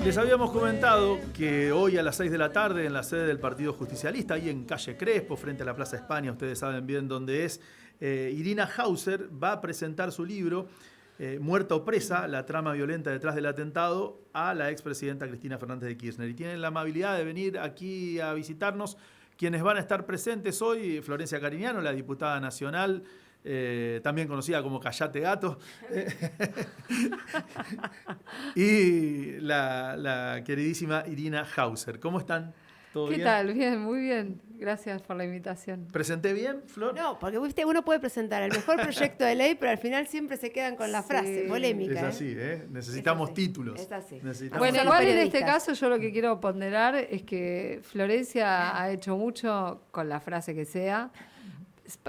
Les habíamos comentado que hoy a las 6 de la tarde en la sede del Partido Justicialista, ahí en Calle Crespo, frente a la Plaza España, ustedes saben bien dónde es, Irina Hauser va a presentar su libro Muerta o presa, la trama violenta detrás del atentado a la expresidenta Cristina Fernández de Kirchner. Y tienen la amabilidad de venir aquí a visitarnos quienes van a estar presentes hoy: Florencia Cariñano, la diputada nacional, también conocida como Callate Gato, y la queridísima Irina Hauser. ¿Cómo están? ¿Todo bien? ¿Qué tal? Bien, muy bien. Gracias por la invitación. ¿Presenté bien, Flor? No, porque uno puede presentar el mejor proyecto de ley, pero al final siempre se quedan con la frase polémica. Es así, necesitamos títulos. Es así. Bueno, igual en este caso yo lo que quiero ponderar es que Florencia ha hecho mucho con la frase que sea.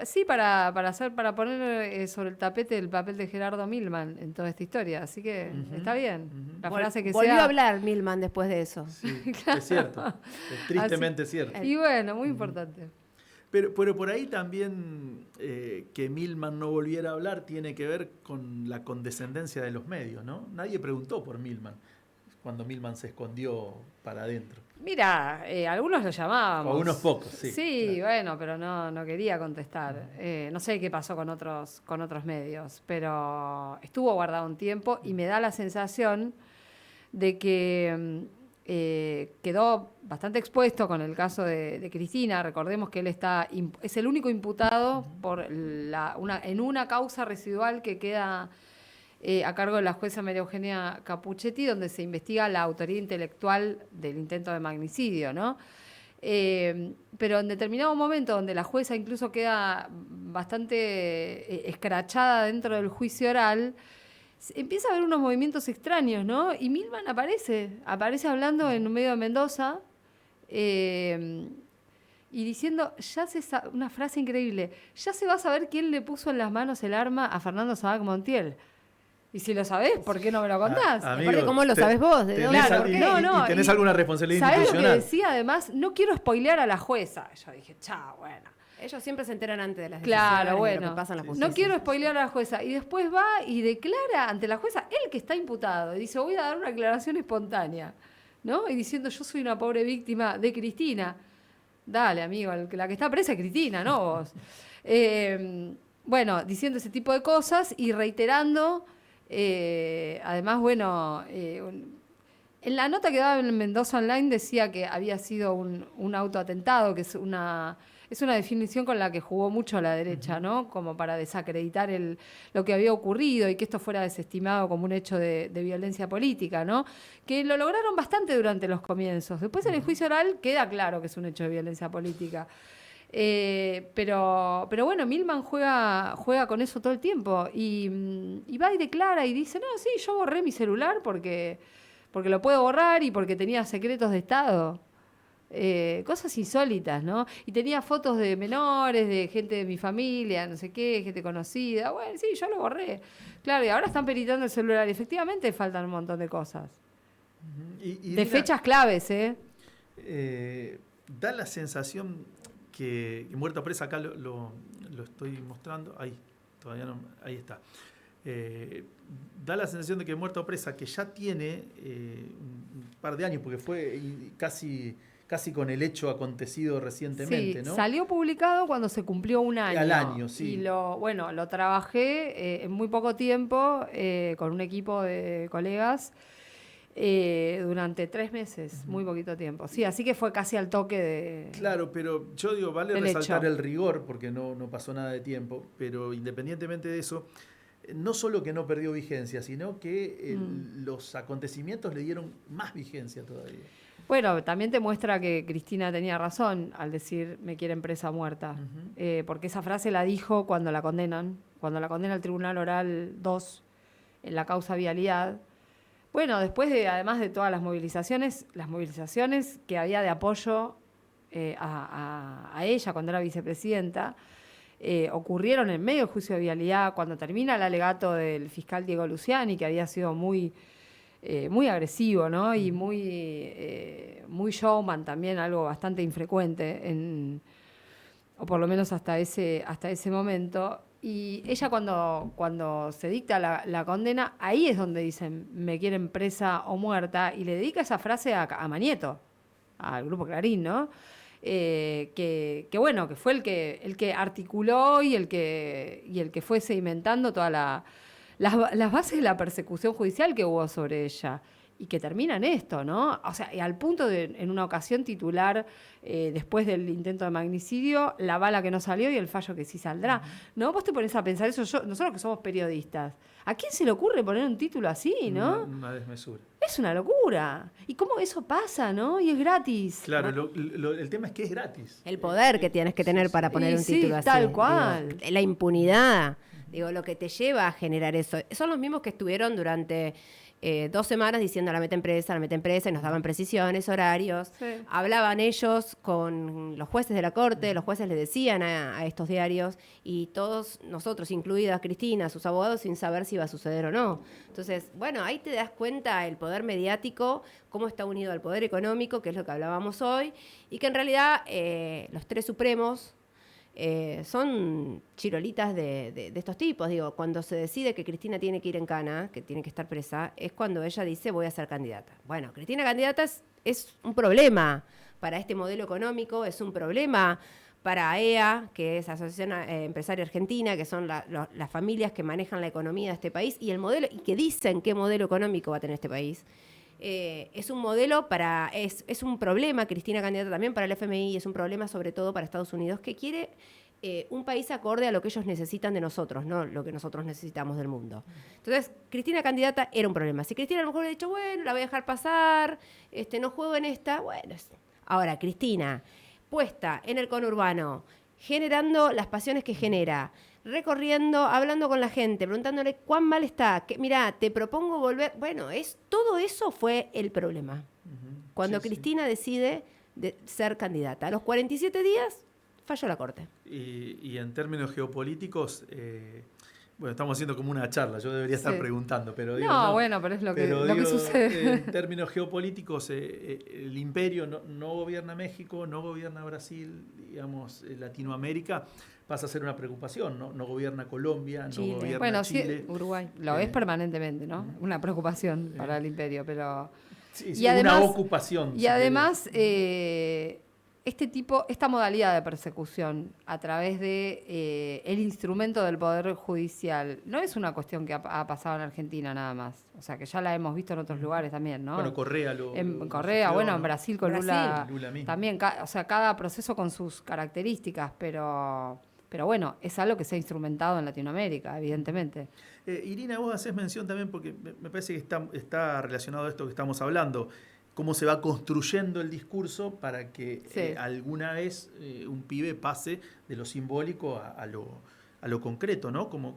Sí, para poner sobre el tapete el papel de Gerardo Milman en toda esta historia. Así que está bien. La frase que Volvió sea. a hablar Milman después de eso. Sí, claro. Es cierto. Es tristemente cierto. Y bueno, muy importante. Pero por ahí también que Milman no volviera a hablar tiene que ver con la condescendencia de los medios, ¿no? Nadie preguntó por Milman cuando Milman se escondió para adentro. Mira, algunos lo llamábamos. O unos pocos, sí. Sí, claro. Bueno, pero no quería contestar. No sé qué pasó con otros medios, pero estuvo guardado un tiempo y me da la sensación de que quedó bastante expuesto con el caso de Cristina. Recordemos que él es el único imputado por en una causa residual que queda a cargo de la jueza María Eugenia Capuchetti, donde se investiga la autoría intelectual del intento de magnicidio, ¿no? Pero en determinado momento, donde la jueza incluso queda bastante escrachada dentro del juicio oral, empieza a haber unos movimientos extraños, ¿no? Y Milman aparece hablando en un medio de Mendoza, y diciendo, una frase increíble: ya se va a saber quién le puso en las manos el arma a Fernando Sabac Montiel. Y si lo sabés, ¿por qué no me lo contás? Amigo, ¿cómo lo sabés vos? ¿De dónde? Claro, ¿Y tenés alguna responsabilidad institucional? ¿Sabés institucional? lo que decía? Además, no quiero spoilear a la jueza. Yo dije, chao, bueno. Ellos siempre se enteran antes de las Claro, decisiones, bueno. de lo que pasa en la justicia. No quiero spoilear a la jueza. Y después va y declara ante la jueza, él que está imputado, y dice, voy a dar una aclaración espontánea, ¿no? Y diciendo, yo soy una pobre víctima de Cristina. Dale, amigo, la que está presa es Cristina, no vos. Bueno, diciendo ese tipo de cosas y reiterando, además, bueno, en la nota que daba en Mendoza Online decía que había sido un autoatentado, que es una definición con la que jugó mucho la derecha, ¿no? Como para desacreditar lo que había ocurrido y que esto fuera desestimado como un hecho de violencia política, ¿no? Que lo lograron bastante durante los comienzos. Después en el juicio oral queda claro que es un hecho de violencia política. Pero bueno, Milman juega con eso todo el tiempo y va y declara y dice, no, sí, yo borré mi celular porque lo puedo borrar y porque tenía secretos de Estado. Cosas insólitas, ¿no? Y tenía fotos de menores, de gente de mi familia, no sé qué, gente conocida. Bueno, sí, yo lo borré. Claro, y ahora están peritando el celular. Y efectivamente faltan un montón de cosas. De fechas claves, Da la sensación que Muerta o presa, acá lo estoy mostrando, ahí, todavía no, ahí está. Da la sensación de que Muerta o presa, que ya tiene un par de años, porque fue casi con el hecho acontecido recientemente, sí, ¿no? Salió publicado cuando se cumplió un año. Al año, sí. Y lo trabajé en muy poco tiempo con un equipo de colegas durante 3 meses, muy poquito tiempo. Sí, así que fue casi al toque de... Claro, pero yo digo, vale resaltar el rigor, porque no pasó nada de tiempo, pero independientemente de eso, no solo que no perdió vigencia, sino que los acontecimientos le dieron más vigencia todavía. Bueno, también te muestra que Cristina tenía razón al decir me quieren presa muerta, porque esa frase la dijo cuando la condena el Tribunal Oral 2 en la causa Vialidad. Bueno, después además de todas las movilizaciones que había de apoyo a ella cuando era vicepresidenta, ocurrieron en medio del juicio de Vialidad, cuando termina el alegato del fiscal Diego Luciani, que había sido muy agresivo, ¿no? Y muy showman también, algo bastante infrecuente, o por lo menos hasta ese momento. Y ella cuando se dicta la condena, ahí es donde dicen, me quieren presa o muerta, y le dedica esa frase a Manieto, al Grupo Clarín, ¿no? Que bueno, que fue el que articuló y el que fue sedimentando todas las bases de la persecución judicial que hubo sobre ella. Y que termina en esto, ¿no? O sea, y al punto de, en una ocasión, titular, después del intento de magnicidio, la bala que no salió y el fallo que sí saldrá. ¿No? Vos te pones a pensar eso, nosotros que somos periodistas, ¿a quién se le ocurre poner un título así, no? Una desmesura. Es una locura. ¿Y cómo eso pasa, no? Y es gratis. Claro, el tema es que es gratis. El poder que tienes que tener para poner un título así. Tal cual. Digo, la impunidad. Digo, lo que te lleva a generar eso. Son los mismos que estuvieron durante 2 semanas diciendo la meten presa, y nos daban precisiones, horarios. Sí. Hablaban ellos con los jueces de la corte, los jueces les decían a estos diarios, y todos nosotros, incluidas Cristina, sus abogados, sin saber si iba a suceder o no. Entonces, bueno, ahí te das cuenta el poder mediático, cómo está unido al poder económico, que es lo que hablábamos hoy, y que en realidad los 3 supremos son chirolitas de estos tipos. Digo, cuando se decide que Cristina tiene que ir en cana, que tiene que estar presa, es cuando ella dice voy a ser candidata. Bueno, Cristina candidata es un problema para este modelo económico, es un problema para AEA, que es Asociación Empresaria Argentina, que son las familias que manejan la economía de este país y el modelo, y que dicen qué modelo económico va a tener este país. Es un modelo es un problema, Cristina candidata también para el FMI, es un problema sobre todo para Estados Unidos, que quiere un país acorde a lo que ellos necesitan de nosotros, no lo que nosotros necesitamos del mundo. Entonces, Cristina candidata era un problema. Si Cristina a lo mejor hubiera dicho, bueno, la voy a dejar pasar, no juego en esta, bueno. Ahora, Cristina, puesta en el conurbano, generando las pasiones que genera, recorriendo, hablando con la gente, preguntándole cuán mal está, mirá, te propongo volver. Bueno, todo eso fue el problema. Cuando Cristina decide ser candidata. A los 47 días falló la Corte. Y en términos geopolíticos, bueno, estamos haciendo como una charla, yo debería estar preguntando, pero digo, no, bueno, pero es lo que sucede. En términos geopolíticos, el imperio no gobierna México, no gobierna Brasil, digamos, Latinoamérica pasa a ser una preocupación, no gobierna Colombia, Chile. No gobierna bueno, Chile. Sí, Uruguay, lo es permanentemente, ¿no? Una preocupación para el imperio, pero... Sí, y además, una ocupación. Y además, esta modalidad de persecución a través de el instrumento del Poder Judicial no es una cuestión que ha pasado en Argentina nada más. O sea, que ya la hemos visto en otros lugares también, ¿no? Bueno, Correa en Correa, bueno, en Brasil con Lula mismo. También, o sea, cada proceso con sus características, pero bueno, es algo que se ha instrumentado en Latinoamérica, evidentemente. Irina, vos hacés mención también, porque me parece que está relacionado a esto que estamos hablando, cómo se va construyendo el discurso para que alguna vez un pibe pase de lo simbólico a lo concreto, ¿no? Como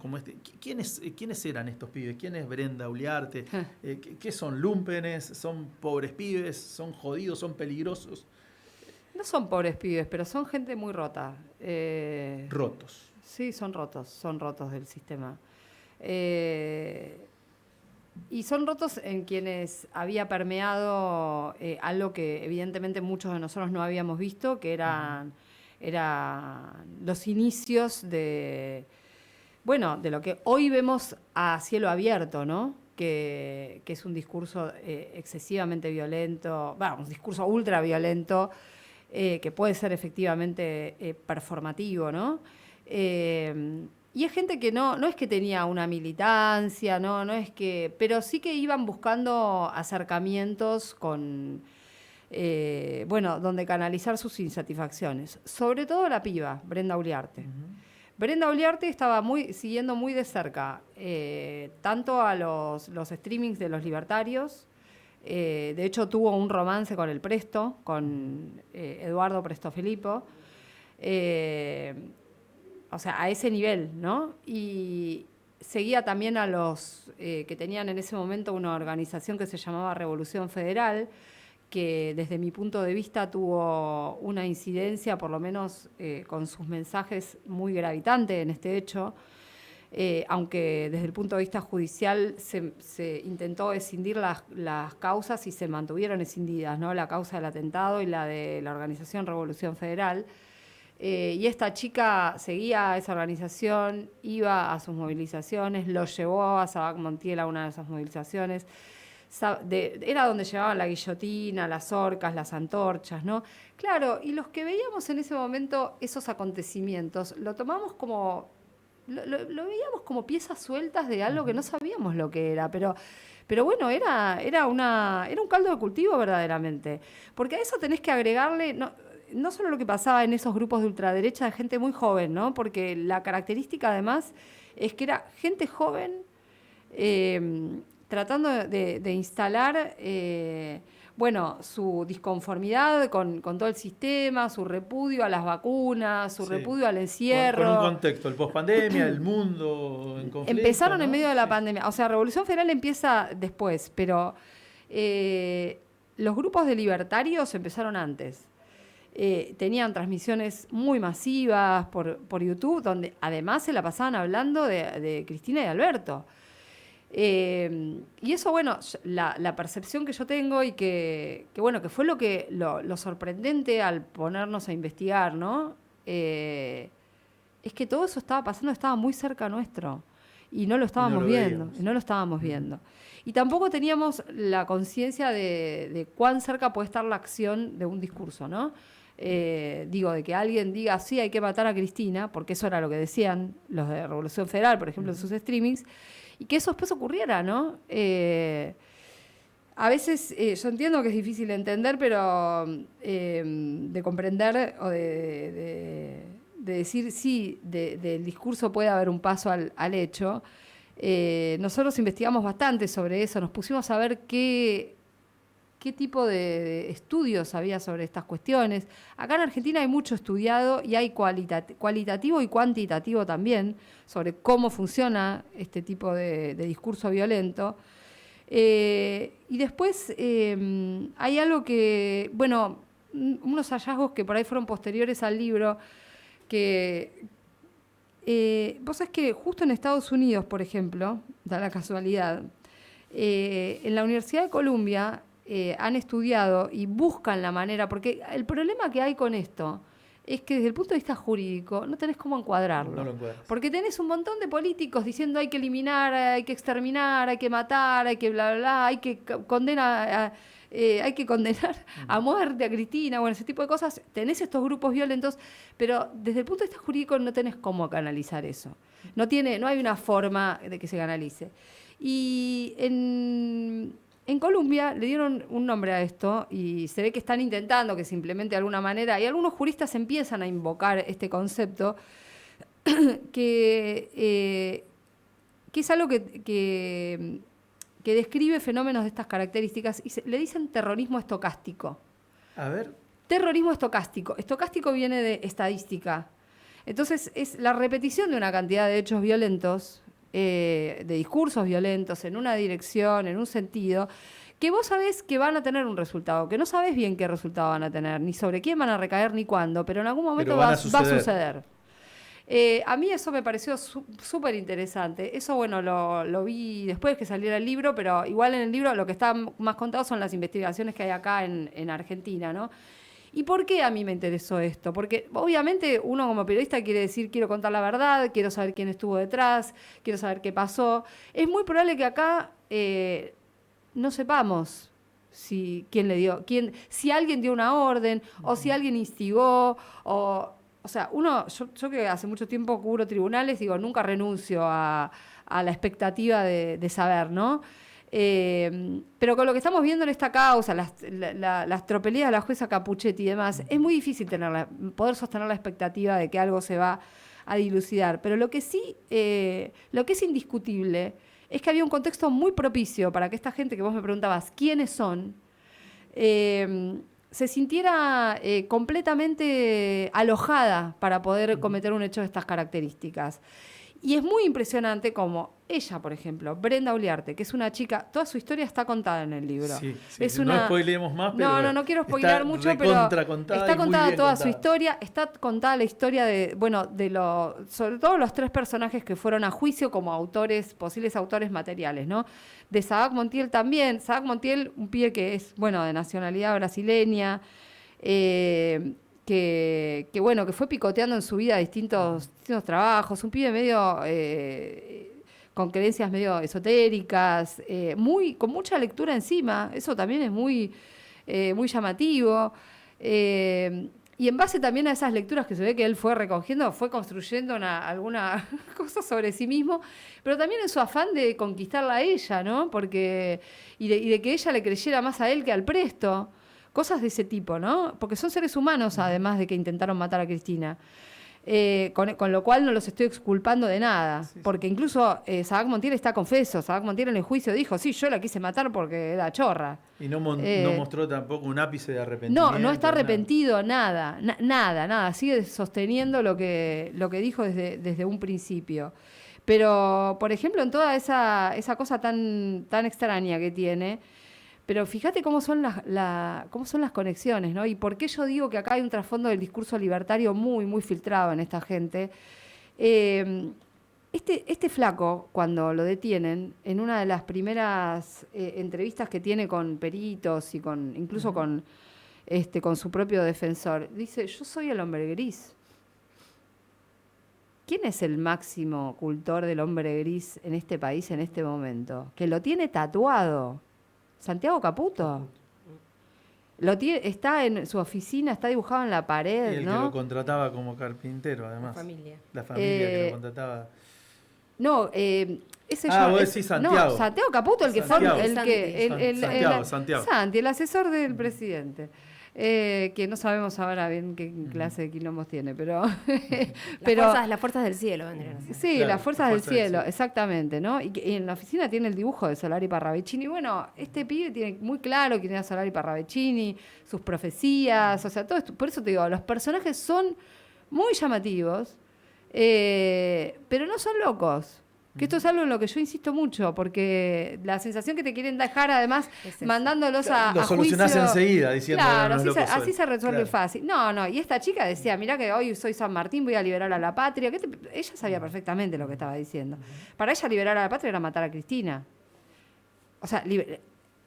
¿Quiénes eran estos pibes? ¿Quién es Brenda Uliarte? ¿Qué son? ¿Lúmpenes? ¿Son pobres pibes? ¿Son jodidos? ¿Son peligrosos? No son pobres pibes, pero son gente muy rota. Rotos. Sí, son rotos del sistema. Y son rotos en quienes había permeado algo que evidentemente muchos de nosotros no habíamos visto, que eran los inicios de lo que hoy vemos a cielo abierto, ¿no? Que es un discurso excesivamente violento, un discurso ultra violento, que puede ser efectivamente performativo, ¿no? Y es gente que no es que tenía una militancia, no es que, pero sí que iban buscando acercamientos con, donde canalizar sus insatisfacciones. Sobre todo la piba, Brenda Uliarte. Uh-huh. Brenda Uliarte estaba siguiendo muy de cerca tanto a los streamings de los libertarios. De hecho, tuvo un romance con el Presto, con Eduardo Presto Filippo. O sea, a ese nivel, ¿no? Y seguía también a los que tenían en ese momento una organización que se llamaba Revolución Federal, que desde mi punto de vista tuvo una incidencia, por lo menos con sus mensajes, muy gravitante en este hecho, aunque desde el punto de vista judicial se intentó escindir las causas y se mantuvieron escindidas, ¿no? La causa del atentado y la de la organización Revolución Federal. Y esta chica seguía a esa organización, iba a sus movilizaciones, lo llevó a Sabac Montiel a una de esas movilizaciones. Era donde llevaban la guillotina, las orcas, las antorchas, ¿no? Claro, y los que veíamos en ese momento esos acontecimientos, lo tomamos como... Lo veíamos como piezas sueltas de algo que no sabíamos lo que era, pero bueno, era un caldo de cultivo verdaderamente. Porque a eso tenés que agregarle... No solo lo que pasaba en esos grupos de ultraderecha de gente muy joven, ¿no? Porque la característica además es que era gente joven tratando de instalar su disconformidad con todo el sistema, su repudio a las vacunas, su repudio al encierro. Con un contexto, el pospandemia, el mundo en conflicto. Empezaron, ¿no?, en medio de la Sí. pandemia. O sea, Revolución Federal empieza después, pero los grupos de libertarios empezaron antes. Tenían transmisiones muy masivas por YouTube, donde además se la pasaban hablando de Cristina y de Alberto. Y eso, bueno, la percepción que yo tengo y que fue lo sorprendente al ponernos a investigar, ¿no? Es que todo eso estaba pasando, estaba muy cerca nuestro y no lo estábamos viendo. Y tampoco teníamos la conciencia de cuán cerca puede estar la acción de un discurso, ¿no? De que alguien diga, sí, hay que matar a Cristina, porque eso era lo que decían los de Revolución Federal, por ejemplo, en sus streamings, y que eso después ocurriera, ¿no? A veces yo entiendo que es difícil de entender, pero de comprender o de decir, sí, del discurso puede haber un paso al hecho. Nosotros investigamos bastante sobre eso, nos pusimos a ver qué tipo de estudios había sobre estas cuestiones. Acá en Argentina hay mucho estudiado y hay cualitativo y cuantitativo también sobre cómo funciona este tipo de discurso violento. Y después hay algo que, bueno, unos hallazgos que por ahí fueron posteriores al libro, que vos sabés que justo en Estados Unidos, por ejemplo, da la casualidad, en la Universidad de Columbia han estudiado y buscan la manera, porque el problema que hay con esto es que desde el punto de vista jurídico no tenés cómo encuadrarlo. No lo encuadras. Porque tenés un montón de políticos diciendo hay que eliminar, hay que exterminar, hay que matar, hay que bla, bla, bla, hay que condenar a muerte a Cristina, bueno, ese tipo de cosas. Tenés estos grupos violentos, pero desde el punto de vista jurídico no tenés cómo canalizar eso. No hay una forma de que se canalice. Y en Colombia le dieron un nombre a esto y se ve que están intentando que se implemente de alguna manera, y algunos juristas empiezan a invocar este concepto que es algo que describe fenómenos de estas características y le dicen terrorismo estocástico. A ver. Terrorismo estocástico. Estocástico viene de estadística. Entonces es la repetición de una cantidad de hechos violentos, de discursos violentos en una dirección, en un sentido, que vos sabés que van a tener un resultado, que no sabés bien qué resultado van a tener, ni sobre quién van a recaer, ni cuándo, pero en algún momento va a suceder. A mí eso me pareció súper interesante. Eso, bueno, lo vi después que saliera el libro, pero igual en el libro lo que está más contado son las investigaciones que hay acá en Argentina, ¿no? ¿Y por qué a mí me interesó esto? Porque obviamente uno como periodista quiere decir, quiero contar la verdad, quiero saber quién estuvo detrás, quiero saber qué pasó. Es muy probable que acá no sepamos si alguien dio una orden, o si alguien instigó, o sea, yo que hace mucho tiempo cubro tribunales, digo, nunca renuncio a la expectativa de saber, ¿no? Pero con lo que estamos viendo en esta causa, las tropelías de la jueza Capuchetti y demás, es muy difícil poder sostener la expectativa de que algo se va a dilucidar. Pero lo que es indiscutible es que había un contexto muy propicio para que esta gente que vos me preguntabas quiénes son, se sintiera completamente alojada para poder cometer un hecho de estas características. Y es muy impresionante como ella, por ejemplo, Brenda Uliarte, que es una chica, toda su historia está contada en el libro. Sí, No spoileemos más, pero no quiero spoilear mucho, pero está contada toda su historia, está contada la historia sobre todo los tres personajes que fueron a juicio como posibles autores materiales, ¿no? De Sabac Montiel también. Sabac Montiel, un pibe que es, bueno, de nacionalidad brasileña, bueno, que fue picoteando en su vida distintos trabajos, un pibe medio con creencias medio esotéricas, con mucha lectura encima, eso también es muy llamativo. Y en base también a esas lecturas que se ve que él fue recogiendo, fue construyendo alguna cosa sobre sí mismo, pero también en su afán de conquistarla a ella, ¿no? Y de que ella le creyera más a él que al Presto. Cosas de ese tipo, ¿no? Porque son seres humanos, además de que intentaron matar a Cristina. Con lo cual no los estoy exculpando de nada, porque incluso Sabac Montiel está confeso. Sabac Montiel en el juicio dijo, sí, yo la quise matar porque era chorra. Y no mostró tampoco un ápice de arrepentimiento. No está arrepentido, nada. Nada. Sigue sosteniendo lo que dijo desde un principio. Pero, por ejemplo, en toda esa cosa tan extraña que tiene, pero fíjate cómo son las conexiones, ¿no? Y por qué yo digo que acá hay un trasfondo del discurso libertario muy, muy filtrado en esta gente. Este flaco, cuando lo detienen, en una de las primeras entrevistas que tiene con peritos y incluso con su propio defensor, dice, yo soy el hombre gris. ¿Quién es el máximo cultor del hombre gris en este país en este momento? Que lo tiene tatuado. Santiago Caputo. Está en su oficina, está dibujado en la pared, y el ¿no? que lo contrataba como carpintero, además. La familia que lo contrataba. No, ese vos decís Santiago. No, Santiago Caputo, el que fue Santiago. Santi, el asesor del presidente. Que no sabemos ahora bien qué clase de quilombos tiene, pero... Las fuerzas del cielo vendrían a ser. Sí, claro, las fuerzas del cielo, exactamente, ¿no? Y en la oficina tiene el dibujo de Solari Parravicini. Bueno, este pibe tiene muy claro quién era Solari Parravicini, sus profecías, o sea, todo esto. Por eso te digo, los personajes son muy llamativos, pero no son locos. Que esto es algo en lo que yo insisto mucho, porque la sensación que te quieren dejar, además, mandándolos a lo solucionás juicio, enseguida, diciendo claro, así se resuelve claro. fácil. No, y esta chica decía, mirá que hoy soy San Martín, voy a liberar a la patria. Ella sabía perfectamente lo que estaba diciendo. Para ella liberar a la patria era matar a Cristina. O sea,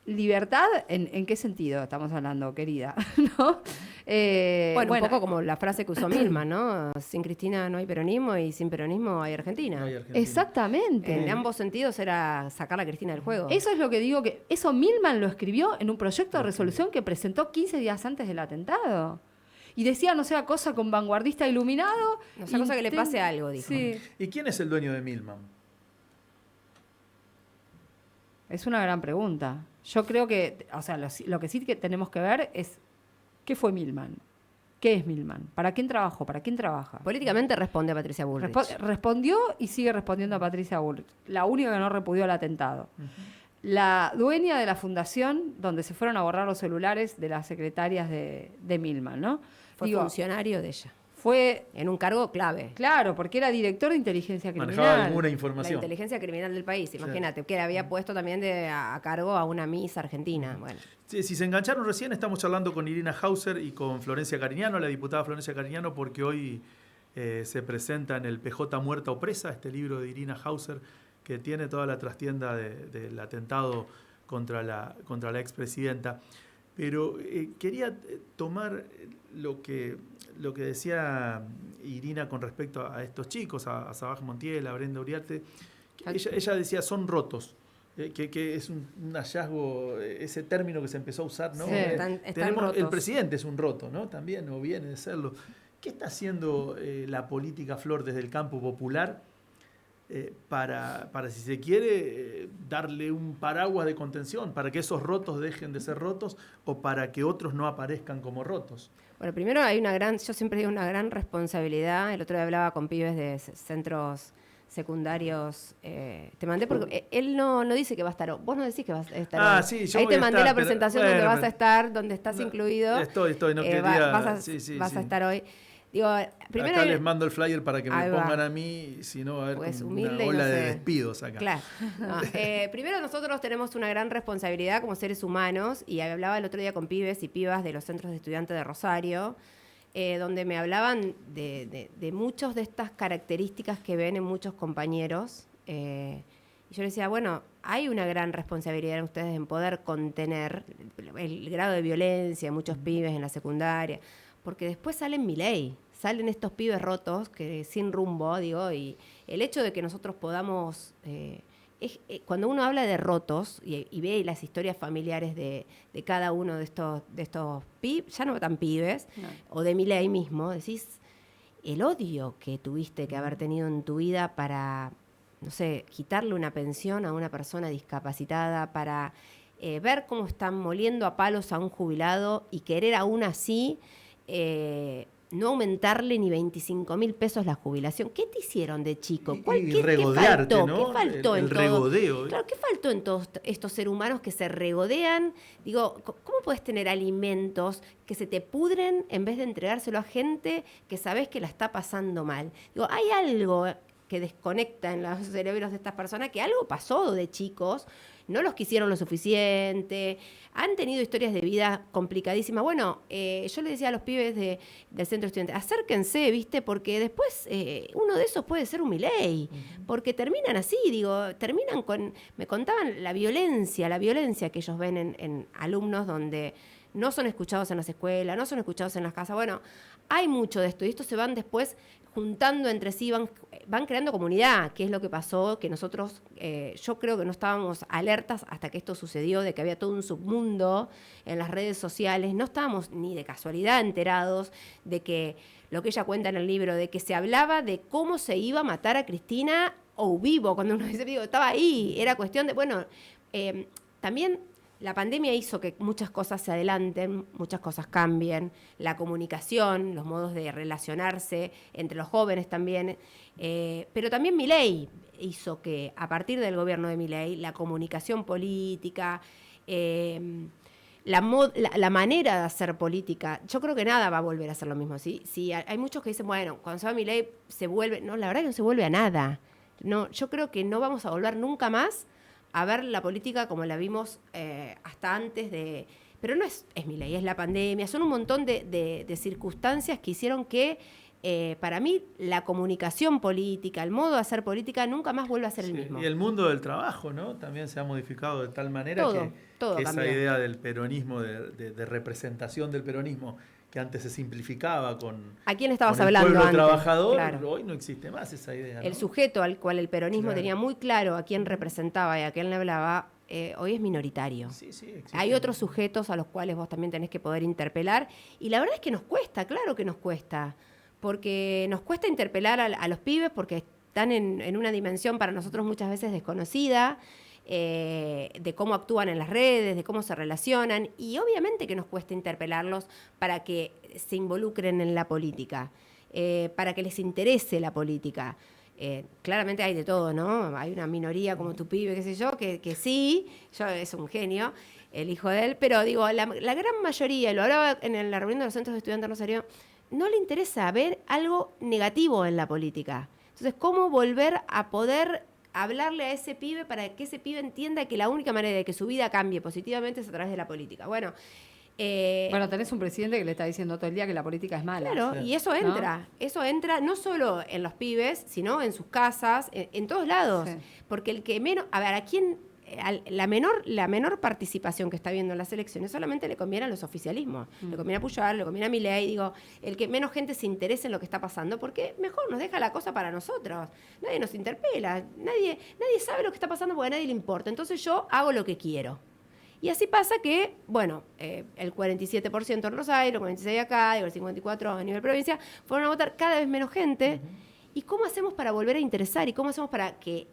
libertad, ¿en qué sentido estamos hablando, querida? ¿No? Bueno, un poco como la frase que usó Milman, ¿no? Sin Cristina no hay peronismo y sin peronismo hay Argentina. No hay Argentina. Exactamente. En ambos sentidos era sacar a Cristina del juego. Eso es lo que digo, que eso Milman lo escribió en un proyecto de resolución que presentó 15 días antes del atentado. Y decía, no sea cosa con vanguardista iluminado. No sea cosa que le pase algo, dijo. Sí. ¿Y quién es el dueño de Milman? Es una gran pregunta. Yo creo que, o sea, lo que sí que tenemos que ver es ¿qué fue Milman? ¿Qué es Milman? ¿Para quién trabajó? ¿Para quién trabaja? Políticamente responde a Patricia Bullrich. Respondió y sigue respondiendo a Patricia Bullrich. La única que no repudió el atentado. La dueña de la fundación donde se fueron a borrar los celulares de las secretarias de Milman, ¿no? Fue funcionario de ella. Fue en un cargo clave. Claro, porque era director de inteligencia criminal. Manejaba alguna La información. inteligencia criminal del país, imagínate, que había puesto también a cargo a una Miss Argentina. Bueno. Sí, si se engancharon recién, estamos charlando con Irina Hauser y con Florencia Cariñano, la diputada Florencia Cariñano, porque hoy se presenta en el PJ Muerta o Presa, este libro de Irina Hauser, que tiene toda la trastienda del atentado contra la expresidenta. Pero quería tomar lo que decía Irina con respecto a estos chicos, a Sabac Montiel, a Brenda Uriarte. Ella decía, son rotos. Que es un hallazgo, ese término que se empezó a usar, ¿no? Sí, Tenemos, rotos. el presidente es un roto, ¿no? También, o viene de serlo. ¿Qué está haciendo la política, Flor, desde el campo popular para, si se quiere, darle un paraguas de contención, para que esos rotos dejen de ser rotos o para que otros no aparezcan como rotos? Bueno, primero hay yo siempre digo una gran responsabilidad. El otro día hablaba con pibes de centros secundarios. Te mandé porque él no dice que va a estar. Vos no decís que vas a estar. Sí, yo ahí voy te a mandé estar, la presentación pero, donde vas a estar, donde estás incluido. Estoy, no quería. Vas a estar hoy. Digo, primero acá les mando el flyer para que me ahí pongan a mí, si no va a haber pues una humilde ola y no de sé. despidos acá. Claro. No, primero nosotros tenemos una gran responsabilidad como seres humanos, y hablaba el otro día con pibes y pibas de los centros de estudiantes de Rosario, donde me hablaban de muchas de estas características que ven en muchos compañeros. Y yo les decía, bueno, hay una gran responsabilidad en ustedes en poder contener el grado de violencia de muchos pibes en la secundaria, porque después salen Milei, salen estos pibes rotos, que sin rumbo, digo, y el hecho de que nosotros podamos... cuando uno habla de rotos y ve las historias familiares de cada uno de estos pibes, ya no tan pibes, no. O de Milei mismo, decís el odio que tuviste que haber tenido en tu vida para, no sé, quitarle una pensión a una persona discapacitada, para ver cómo están moliendo a palos a un jubilado y querer aún así no aumentarle ni 25.000 pesos la jubilación. ¿Qué te hicieron de chico? Y regodearte, ¿Qué faltó el en regodeo. todo? Claro, ¿qué faltó en todos estos seres humanos que se regodean? Digo, ¿cómo puedes tener alimentos que se te pudren en vez de entregárselo a gente que sabes que la está pasando mal? Digo, hay algo que desconecta en los cerebros de estas personas, que algo pasó de chicos, no los quisieron lo suficiente, han tenido historias de vida complicadísimas. Bueno, yo le decía a los pibes del centro estudiante, acérquense, ¿viste? Porque después uno de esos puede ser un Milei, porque terminan así, digo, terminan con... Me contaban la violencia que ellos ven en alumnos donde no son escuchados en las escuelas, no son escuchados en las casas. Bueno, hay mucho de esto, y estos se van después juntando entre sí, van creando comunidad, que es lo que pasó, que nosotros, yo creo que no estábamos alertas hasta que esto sucedió, de que había todo un submundo en las redes sociales, no estábamos ni de casualidad enterados de que, lo que ella cuenta en el libro, de que se hablaba de cómo se iba a matar a Cristina o vivo, cuando uno dice, digo, estaba ahí, era cuestión de, bueno, también... La pandemia hizo que muchas cosas se adelanten, muchas cosas cambien, la comunicación, los modos de relacionarse entre los jóvenes también, pero también Milei hizo que, a partir del gobierno de Milei, la comunicación política, la manera de hacer política, yo creo que nada va a volver a ser lo mismo. ¿Sí? Hay muchos que dicen, bueno, cuando se va Milei se vuelve... No, la verdad que no se vuelve a nada. No, yo creo que no vamos a volver nunca más a ver la política como la vimos hasta antes de... Pero no es Milei, es la pandemia, son un montón de circunstancias que hicieron que, para mí, la comunicación política, el modo de hacer política, nunca más vuelva a ser el mismo. Y el mundo del trabajo, ¿no? También se ha modificado de tal manera que esa idea del peronismo, de representación del peronismo, que antes se simplificaba con... ¿A quién estabas con hablando el pueblo antes? trabajador, Claro. Hoy no existe más esa idea, ¿no? El sujeto al cual el peronismo tenía muy claro a quién representaba y a quién le hablaba, hoy es minoritario. Sí, hay otros sujetos a los cuales vos también tenés que poder interpelar, y la verdad es que nos cuesta, claro que nos cuesta, porque nos cuesta interpelar a los pibes porque están en una dimensión para nosotros muchas veces desconocida, de cómo actúan en las redes, de cómo se relacionan, y obviamente que nos cuesta interpelarlos para que se involucren en la política, para que les interese la política. Claramente hay de todo, ¿no? Hay una minoría como tu pibe, qué sé yo, que sí, yo es un genio, el hijo de él, pero digo, la gran mayoría, y lo hablaba en la reunión de los centros de estudiantes de Rosario, no le interesa ver algo negativo en la política. Entonces, ¿cómo volver a poder hablarle a ese pibe para que ese pibe entienda que la única manera de que su vida cambie positivamente es a través de la política? Bueno, tenés un presidente que le está diciendo todo el día que la política es mala. Claro, sí. Y eso entra no solo en los pibes, sino en sus casas, en todos lados. Sí. Porque el que menos, a ver, ¿a quién? La menor participación que está viendo en las elecciones solamente le conviene a los oficialismos. Le conviene a Pujol, le conviene a Milei, digo, el que menos gente se interese en lo que está pasando, porque mejor nos deja la cosa para nosotros. Nadie nos interpela, nadie sabe lo que está pasando porque a nadie le importa. Entonces yo hago lo que quiero. Y así pasa que, bueno, el 47% en Rosario, el 46% acá, digo, el 54% a nivel provincia, fueron a votar cada vez menos gente. ¿Y cómo hacemos para volver a interesar? ¿Y cómo hacemos para que...?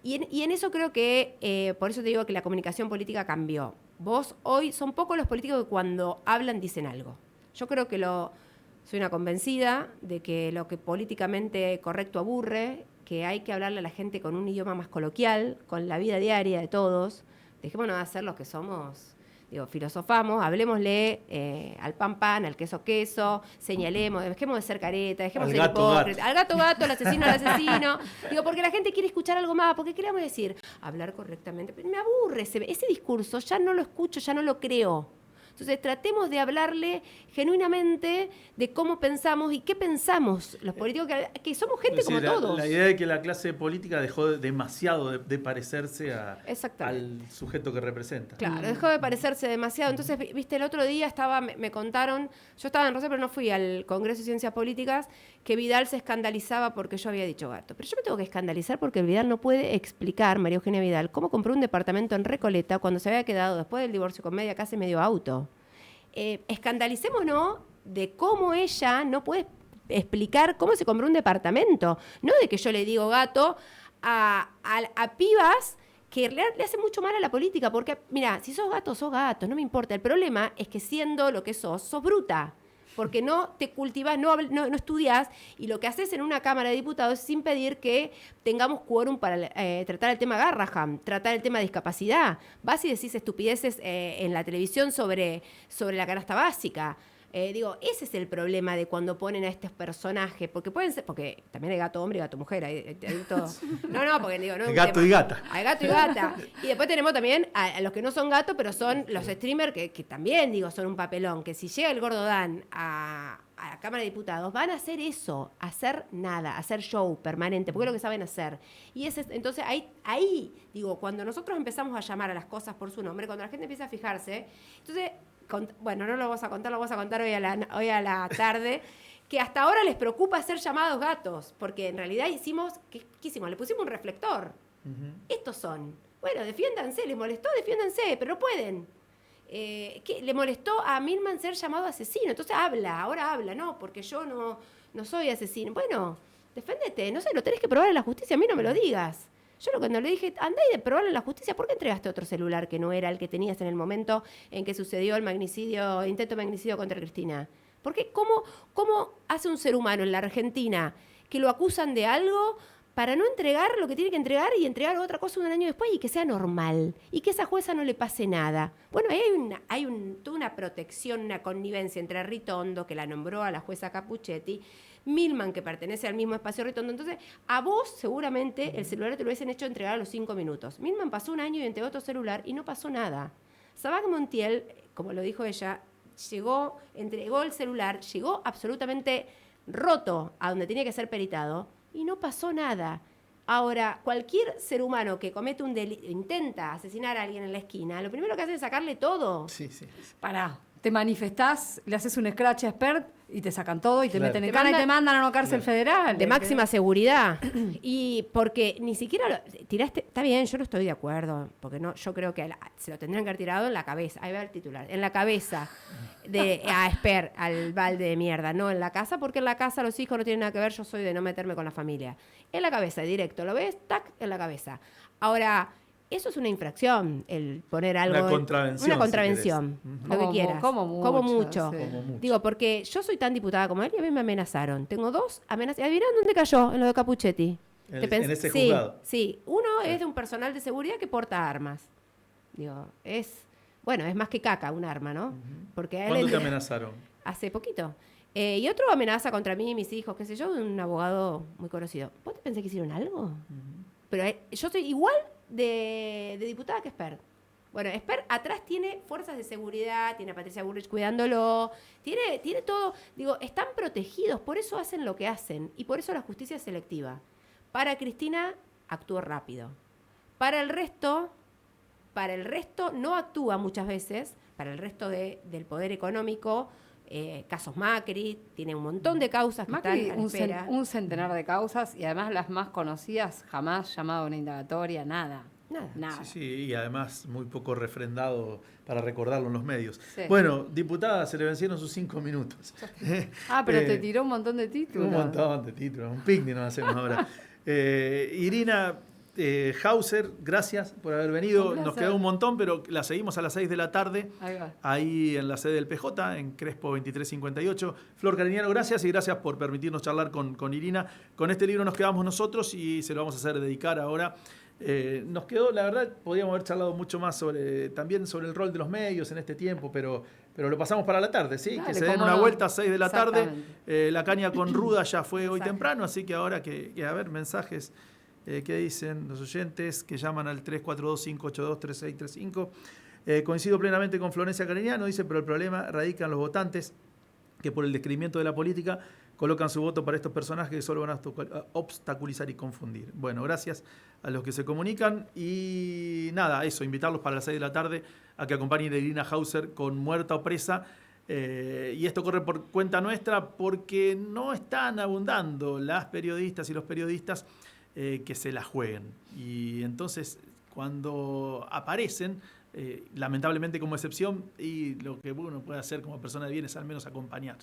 Y en eso creo que, por eso te digo que la comunicación política cambió. Vos hoy, son pocos los políticos que cuando hablan dicen algo. Yo creo que soy una convencida de que lo que políticamente correcto aburre, que hay que hablarle a la gente con un idioma más coloquial, con la vida diaria de todos. Dejémonos de hacer los que somos, digo, filosofamos, hablemosle al pan, al queso, señalemos, dejemos de ser careta, dejemos de ser hipócritas, al gato, al asesino, Digo, porque la gente quiere escuchar algo más, porque ¿qué le vamos a decir? Hablar correctamente. Pero me aburre ese discurso, ya no lo escucho, ya no lo creo. Entonces tratemos de hablarle genuinamente de cómo pensamos y qué pensamos los políticos, que somos gente como todos. La idea de que la clase política dejó demasiado de parecerse al sujeto que representa. Claro, dejó de parecerse demasiado. Entonces, viste, el otro día me contaron, yo estaba en Rosario, pero no fui al Congreso de Ciencias Políticas, que Vidal se escandalizaba porque yo había dicho gato. Pero yo me tengo que escandalizar porque Vidal no puede explicar, María Eugenia Vidal, cómo compró un departamento en Recoleta cuando se había quedado, después del divorcio con media casa y medio auto. Escandalicémonos de cómo ella no puede explicar cómo se compró un departamento. No de que yo le digo gato a pibas que le hace mucho mal a la política, porque, mira, si sos gato, no me importa. El problema es que siendo lo que sos bruta, porque no te cultivas, no estudias, y lo que haces en una Cámara de Diputados es impedir que tengamos quórum para tratar el tema Garrahan, tratar el tema de discapacidad. Vas y decís estupideces en la televisión sobre la canasta básica. Ese es el problema de cuando ponen a estos personajes, porque pueden ser, porque también hay gato hombre y gato mujer, hay todo. No, porque no es gato y gata. Hay gato y gata. Y después tenemos también a los que no son gatos, pero son los streamers que también, son un papelón, que si llega el Gordo Dan a la Cámara de Diputados, van a hacer eso, hacer nada, hacer show permanente, porque es lo que saben hacer. Y entonces ahí, cuando nosotros empezamos a llamar a las cosas por su nombre, cuando la gente empieza a fijarse, entonces... Bueno, no lo vamos a contar, lo vamos a contar hoy a la tarde, que hasta ahora les preocupa ser llamados gatos, porque en realidad ¿qué hicimos? Le pusimos un reflector. Estos son. Bueno, defiéndanse, les molestó, defiéndanse, pero no pueden. Le molestó a Milman ser llamado asesino, entonces ahora habla, no, porque yo no soy asesino. Bueno, deféndete, no sé, lo tenés que probar en la justicia, a mí no me lo digas. Yo cuando le dije, andá y probarlo en la justicia, ¿por qué entregaste otro celular que no era el que tenías en el momento en que sucedió el intento de magnicidio contra Cristina? ¿Por qué? ¿Cómo hace un ser humano en la Argentina que lo acusan de algo para no entregar lo que tiene que entregar y entregar otra cosa un año después y que sea normal y que a esa jueza no le pase nada? Bueno, ahí hay toda una protección, una connivencia entre Ritondo, que la nombró a la jueza Capuchetti, Milman, que pertenece al mismo espacio Ritondo. Entonces, a vos seguramente el celular te lo hubiesen hecho entregar a los 5 minutos. Milman pasó un año y entregó otro celular y no pasó nada. Sabac Montiel, como lo dijo ella, entregó el celular, llegó absolutamente roto a donde tenía que ser peritado y no pasó nada. Ahora, cualquier ser humano que comete un delito, intenta asesinar a alguien en la esquina, lo primero que hace es sacarle todo. Sí. Pará, te manifestás, le haces un scratch expert y te sacan todo y te meten en Te cana y te mandan a una cárcel federal. De máxima seguridad. Y porque ni siquiera tiraste... Está bien, yo no estoy de acuerdo, porque yo creo que se lo tendrían que haber tirado en la cabeza. Ahí va el titular. En la cabeza a Esper, al balde de mierda. No en la casa, porque en la casa los hijos no tienen nada que ver. Yo soy de no meterme con la familia. En la cabeza, directo. ¿Lo ves? Tac, en la cabeza. Ahora... Eso es una infracción, el poner algo... Una contravención. Una contravención, si lo que quieras. Como mucho. Sí. Como mucho. Digo, porque yo soy tan diputada como él y a mí me amenazaron. Tengo 2 amenazas. ¿Adivinaron dónde cayó? En lo de Capuchetti. En ese juzgado. Sí. Uno es de un personal de seguridad que porta armas. Digo, es más que caca un arma, ¿no? Porque a él ¿Cuándo te amenazaron? Hace poquito. Y otro amenaza contra mí y mis hijos, qué sé yo, de un abogado muy conocido. ¿Vos te pensé que hicieron algo? Pero yo soy igual de diputada que Esper. Bueno, Esper atrás tiene fuerzas de seguridad, tiene a Patricia Bullrich cuidándolo, tiene todo. Digo, están protegidos, por eso hacen lo que hacen y por eso la justicia es selectiva. Para Cristina, actuó rápido. Para el resto no actúa muchas veces, para el resto del poder económico. Casos Macri, tiene un montón de causas que Macri, están a la espera. un centenar de causas y además las más conocidas, jamás llamado a una indagatoria, nada. Sí, y además muy poco refrendado para recordarlo en los medios. Sí. Bueno, diputada, se le vencieron sus 5 minutos. Pero te tiró un montón de títulos. Un montón de títulos, un picnic nos hacemos ahora. Irina Hauser, gracias por haber venido. Nos quedó un montón, pero la seguimos a las 6 de la tarde. Ahí en la sede del PJ, en Crespo 2358. Flor Cariñano, gracias y gracias por permitirnos charlar con Irina. Con este libro nos quedamos nosotros y se lo vamos a hacer dedicar ahora. Nos quedó, la verdad, podríamos haber charlado mucho más también sobre el rol de los medios en este tiempo, pero lo pasamos para la tarde, ¿sí? Dale, que se den una vuelta a 6 de la tarde. La caña con ruda ya fue hoy temprano, así que ahora que a ver, mensajes. ¿Qué dicen los oyentes que llaman al 342-582-3635? Coincido plenamente con Florencia Cariñano, dice, pero el problema radica en los votantes que por el descreimiento de la política colocan su voto para estos personajes que solo van a obstaculizar y confundir. Bueno, gracias a los que se comunican y nada, eso, invitarlos para las 6 de la tarde a que acompañen a Irina Hauser con Muerta o Presa. Y esto corre por cuenta nuestra porque no están abundando las periodistas y los periodistas que se la jueguen. Y entonces, cuando aparecen, lamentablemente como excepción, y lo que uno puede hacer como persona de bien es al menos acompañar.